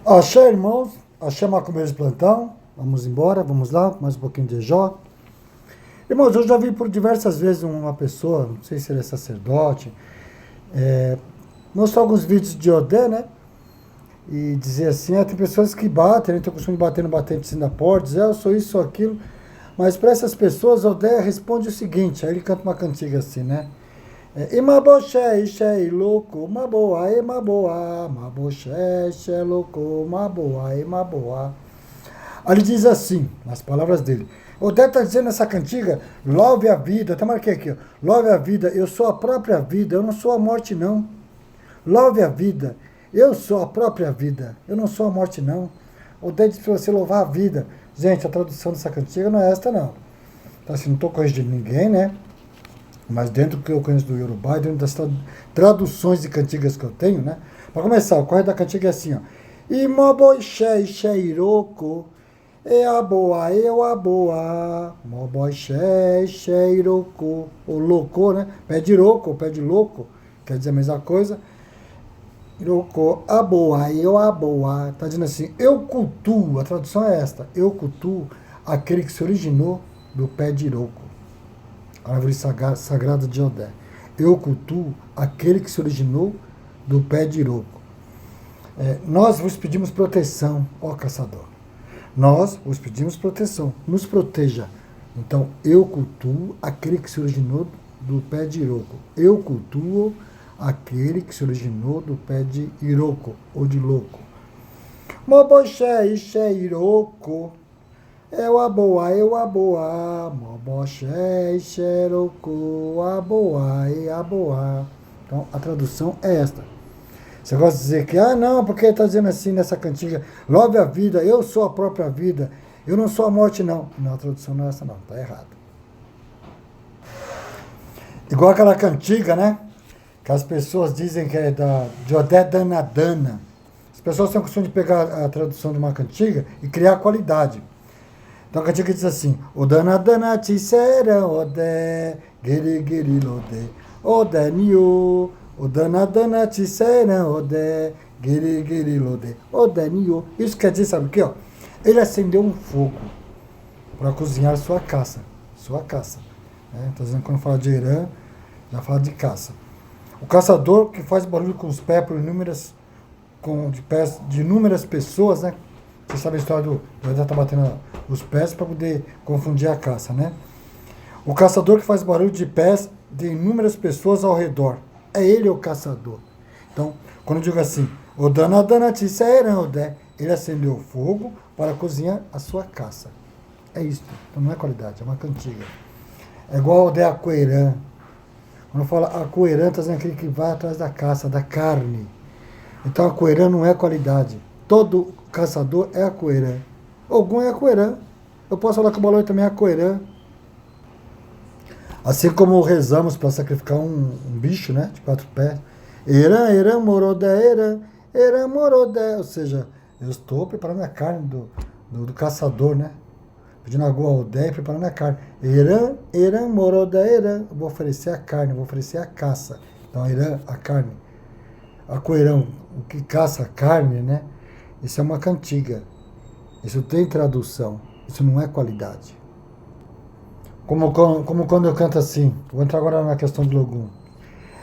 Axé, irmãos, axé macumbeiro de plantão, vamos embora, vamos lá, mais um pouquinho de Jó. Irmãos, eu já vi por diversas vezes uma pessoa, não sei se ele é sacerdote, mostrar alguns vídeos de Odé, né? E dizer assim, tem pessoas que batem, né? Tem o costume de bater no batente assim da porta, dizer, eu sou isso, sou aquilo. Mas para essas pessoas, Odé responde o seguinte, aí ele canta uma cantiga assim, né? Imaboxé, ixé, louco, maboa, emaboa, maboxé, ixé, louco, maboa, emaboa. Aí ele diz assim, nas palavras dele. Odé está dizendo nessa cantiga, louve a vida, até marquei aqui, ó, louve a vida, eu sou a própria vida, eu não sou a morte não. Louve a vida, eu sou a própria vida, eu não sou a morte não. Odé diz para você louvar a vida. Gente, a tradução dessa cantiga não é esta não. Então assim, não estou corrigindo ninguém, né? Mas dentro do que eu conheço do Yorubá, dentro das traduções de cantigas que eu tenho, né? Para começar, o correto da cantiga é assim, ó. Imoboixé, xeiroko, e a boa, eu a boa. Moboixé, xeiroko. O louco, né? Pé de louco, pé de louco, quer dizer a mesma coisa. Iroko, a boa, eu a boa. Tá dizendo assim, eu cultuo, a tradução é esta, eu cultuo aquele que se originou do pé de Iroko, árvore sagrada de Odé. Eu cultuo aquele que se originou do pé de Iroko. Nós vos pedimos proteção, ó caçador. Nós vos pedimos proteção, nos proteja. Então, eu cultuo aquele que se originou do pé de Iroko. Eu cultuo aquele que se originou do pé de Iroko, ou de louco. Moboxé, ixé, Iroko. Eu aboa, moboxé, xeroco, aboa, e aboa. Então, a tradução é esta. Você gosta de dizer que, não, porque está dizendo assim nessa cantiga, louve a vida, eu sou a própria vida, eu não sou a morte, não. Não, a tradução não é essa, não, está errado. Igual aquela cantiga, né? Que as pessoas dizem que é de Odé Danadana. As pessoas têm o costume de pegar a tradução de uma cantiga e criar qualidade. Então a cantiga diz assim: O danadana tisera ode, giri giri lode, ode niyo. O danadana tisera ode, giri giri lode, ode niyo. Isso quer dizer, sabe o que? Ó? Ele acendeu um fogo para cozinhar sua caça. Sua caça. Está dizendo que quando fala de Irã, já fala de caça. O caçador que faz barulho com os pés por inúmeras, de pés de inúmeras pessoas, né? Você sabe a história do José tá batendo os pés para poder confundir a caça, né? O caçador que faz barulho de pés de inúmeras pessoas ao redor. É ele o caçador. Então, quando eu digo assim, o danadana tisserão, ele acendeu o fogo para cozinhar a sua caça. É isso. Então não é qualidade, é uma cantiga. É igual o de Acoerã. Quando fala Acoerã, está dizendo aquele que vai atrás da caça, da carne. Então a coerã não é qualidade. Todo caçador é a coerã. Ogum é a coerã. Eu posso falar que o balão também é a coerã. Assim como rezamos para sacrificar um bicho, né? De 4 pés. Erã, erã, morodé, erã. Erã, morodé. Ou seja, eu estou preparando a carne do caçador, né? Pedindo água ao Odé e preparando a carne. Erã, erã, morodé, erã. Eu vou oferecer a carne, vou oferecer a caça. Então, erã, a carne. A coerão, o que caça a carne, né? Isso é uma cantiga. Isso tem tradução. Isso não é qualidade. Como quando eu canto assim. Vou entrar agora na questão de Logum.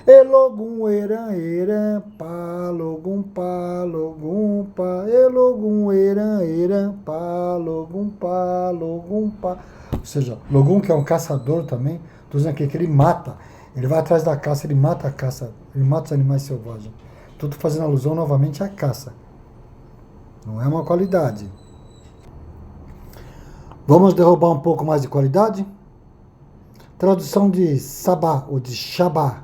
Elogum, eran, eran, pá, logum, pá, logum, pá. Elogum, eran, pá, logum, pá, logum, pá. Ou seja, Logum, que é um caçador também, estou dizendo aqui que ele mata. Ele vai atrás da caça, ele mata a caça, ele mata os animais selvagens. Estou fazendo alusão novamente à caça. Não é uma qualidade. Vamos derrubar um pouco mais de qualidade? Tradução de Sabá, ou de Shabá.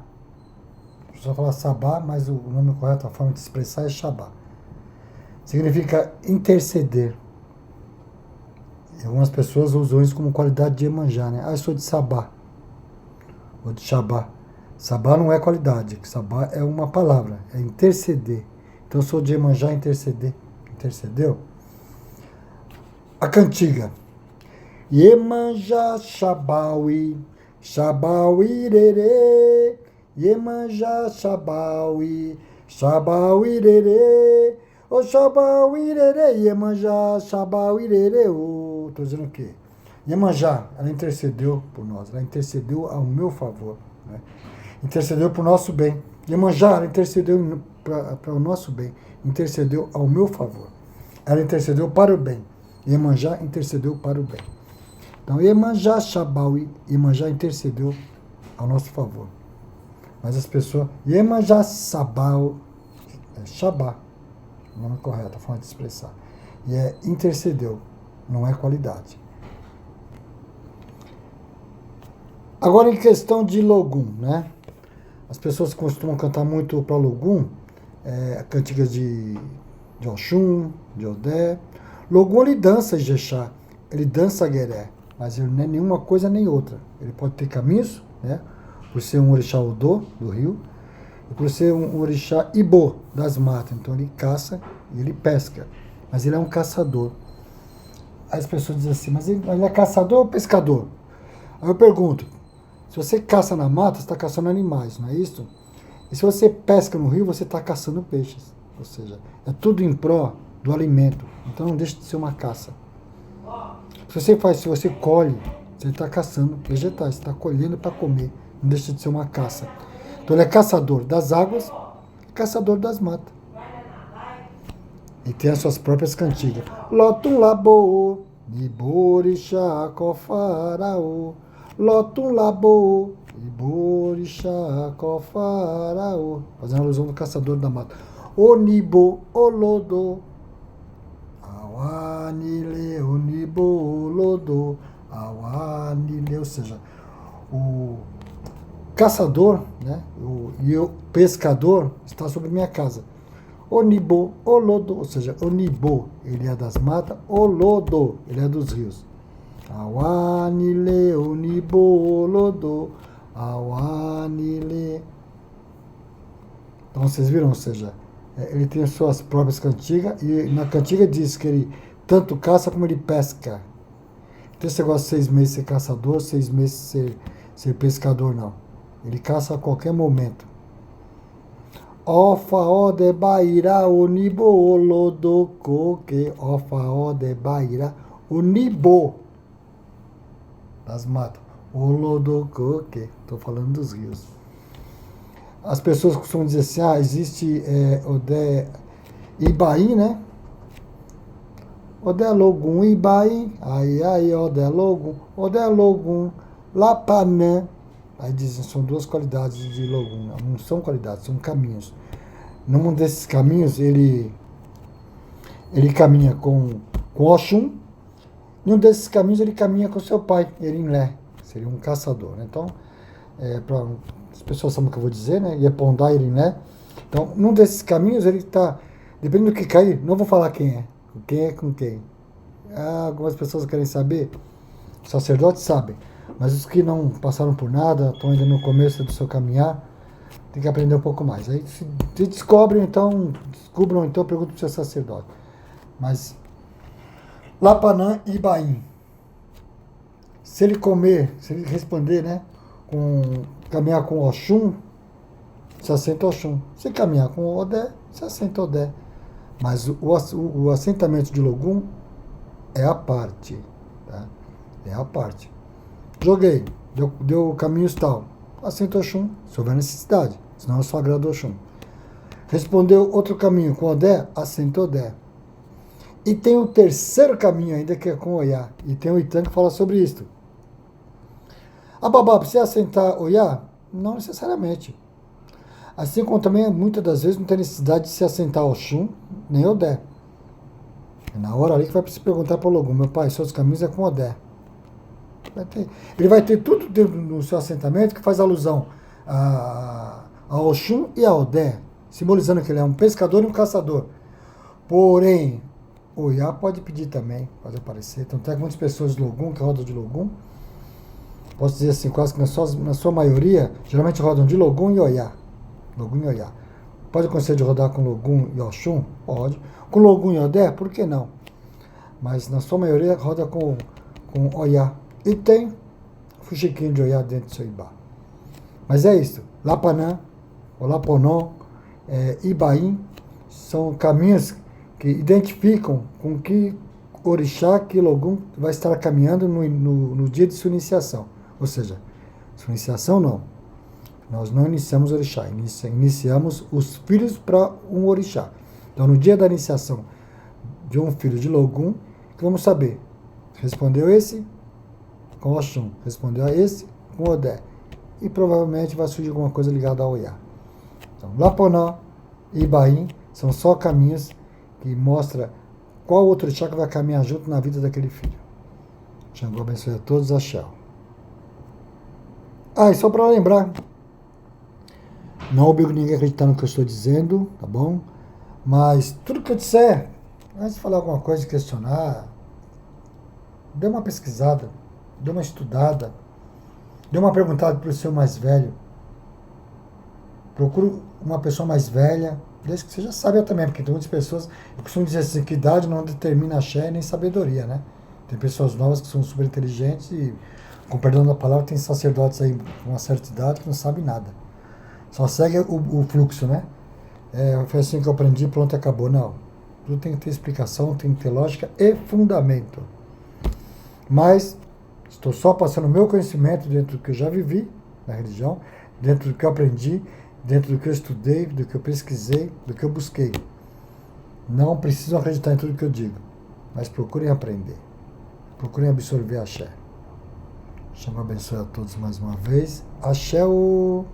Só falar Sabá, mas o nome correto, a forma de se expressar é Shabá. Significa interceder. E algumas pessoas usam isso como qualidade de Iemanjá, né? Eu sou de Sabá, ou de Shabá. Sabá não é qualidade, Sabá é uma palavra, é interceder. Então eu sou de Iemanjá, interceder. Intercedeu? A cantiga. Iemanjá Shabaui, Shabaui Rere, Iemanjá Shabaui, Shabaui Rere, Oxabá, Uirere, Iemanjá, Xabá, Uirere, o... Estou dizendo o quê? Iemanjá, ela intercedeu por nós, ela intercedeu ao meu favor, né? Intercedeu para o nosso bem. Iemanjá, ela intercedeu para o nosso bem, intercedeu ao meu favor. Ela intercedeu para o bem. Iemanjá intercedeu para o bem. Então, Iemanjá, Xabaui, Iemanjá intercedeu ao nosso favor. Mas as pessoas, Iemanjá, Sabau, Xabá, o nome correto, a forma de expressar. E é intercedeu, não é qualidade. Agora, em questão de Logum, né? As pessoas costumam cantar muito para Logum, cantigas de Oxum, de Odé. Logum, ele dança Ijexá, ele dança Gueré, mas ele não é nenhuma coisa nem outra. Ele pode ter caminhos, né? Por ser um orixá Odô, do rio, e por ser um orixá Ibô, das matas. Então ele caça e ele pesca, mas ele é um caçador. Aí as pessoas dizem assim, mas ele é caçador ou pescador? Aí eu pergunto, se você caça na mata, você está caçando animais, não é isso? E se você pesca no rio, você está caçando peixes. Ou seja, é tudo em pró do alimento. Então não deixa de ser uma caça. Se você colhe, você está caçando vegetais, você está colhendo para comer. Não deixa de ser uma caça. Então ele é caçador das águas, caçador das matas. E tem as suas próprias cantigas. Lotum labo, Iborixá cofaraô. Lotum labo, Iborixá cofaraô. Fazendo alusão do caçador da mata. Onibo, Olodo. Awanile, Onibo, Olodo. Awanile. Ou seja, o caçador, né, e o pescador está sobre minha casa. Onibo, Olodo, ou seja, Onibo, ele é das matas, Olodo, ele é dos rios. Awanile, Onibo, Olodo, Awanile. Então vocês viram, ou seja, ele tem as suas próprias cantigas, e na cantiga diz que ele tanto caça como ele pesca. Então esse negócio de 6 meses ser caçador, 6 meses ser pescador, não. Ele caça a qualquer momento. Ofa ode baira onibo olodo coque. Ofa ode baira onibo. Das matas. Olodo coque. Estou falando dos rios. As pessoas costumam dizer assim, existe Odé Ibaí, né? Odé Logum Ibaí. Aí, Odé Logum Lapanã. Aí dizem, são duas qualidades de Logum. Não são qualidades, são caminhos. Num desses caminhos, ele caminha com Oxum. Em um desses caminhos, ele caminha com seu pai, Erinlé. Seria um caçador, né? Então, as pessoas sabem o que eu vou dizer, né? Iepondá, Erinlé. Então, num desses caminhos, ele está... Dependendo do que cair, não vou falar quem é. Quem é com quem. Algumas pessoas querem saber. Os sacerdotes sabem. Mas os que não passaram por nada, estão ainda no começo do seu caminhar, tem que aprender um pouco mais. Aí se descubram então, pergunta para o seu sacerdote. Mas Lapanã e Ibaim. Se ele responder, né, caminhar com Oxum, se assenta Oxum. Se caminhar com Odé, se assenta Odé. Mas o assentamento de Logum é a parte. Tá? É a parte. Joguei, deu caminhos tal. Assenta Oxum, se houver necessidade. Senão eu só agrado Oxum. Respondeu outro caminho com Odé, assenta Odé. E tem o terceiro caminho ainda, que é com Oyá. E tem o Itan que fala sobre isso. Babá, precisa assentar Oyá? Não necessariamente. Assim como também, muitas das vezes, não tem necessidade de se assentar Oxum, nem Odé. É na hora ali que vai se perguntar para o Logum, meu pai, seus caminhos é com Odé. Ele vai ter tudo dentro no seu assentamento que faz alusão a Oxum e a Odé, simbolizando que ele é um pescador e um caçador. Porém, Oyá pode pedir também, pode aparecer. Então tem muitas pessoas de Logum, que rodam de Logum. Posso dizer assim, quase que na sua maioria, geralmente rodam de Logum e Oyá. Logum e Oyá. Pode acontecer de rodar com Logum e Oxum? Pode. Com Logum e Odé? Por que não? Mas na sua maioria roda com Oyá. E tem fuxiquinho de Oyá dentro do seu Ibá. Mas é isso. Lapanã, ou Laponon, Ibaim, são caminhos que identificam com que orixá, que Logum vai estar caminhando no dia de sua iniciação. Ou seja, sua iniciação não. Nós não iniciamos orixá, iniciamos os filhos para um orixá. Então, no dia da iniciação de um filho de Logum, que vamos saber, respondeu esse com Oxum, respondeu a esse com Odé. E provavelmente vai surgir alguma coisa ligada ao Iá. Então, Laponã e Ibaim são só caminhos que mostram qual outro orixá que vai caminhar junto na vida daquele filho. Xangô abençoe a todos, axé. E só para lembrar, não obrigo ninguém a acreditar no que eu estou dizendo, tá bom? Mas tudo que eu disser, antes de falar alguma coisa, questionar, dê uma pesquisada, dê uma estudada, dê uma perguntada para o seu mais velho. Procure uma pessoa mais velha, desde que você já saiba também, porque tem muitas pessoas, eu costumo dizer assim, que idade não determina axé nem sabedoria, né? Tem pessoas novas que são super inteligentes e, com perdão da palavra, tem sacerdotes aí com uma certa idade que não sabem nada. Só segue o fluxo, né? Foi assim que eu aprendi, pronto, acabou. Não. Tudo tem que ter explicação, tem que ter lógica e fundamento. Mas estou só passando o meu conhecimento dentro do que eu já vivi na religião, dentro do que eu aprendi, dentro do que eu estudei, do que eu pesquisei, do que eu busquei. Não precisam acreditar em tudo que eu digo, mas procurem aprender. Procurem absorver axé. Xangô abençoe a todos mais uma vez. Axé o...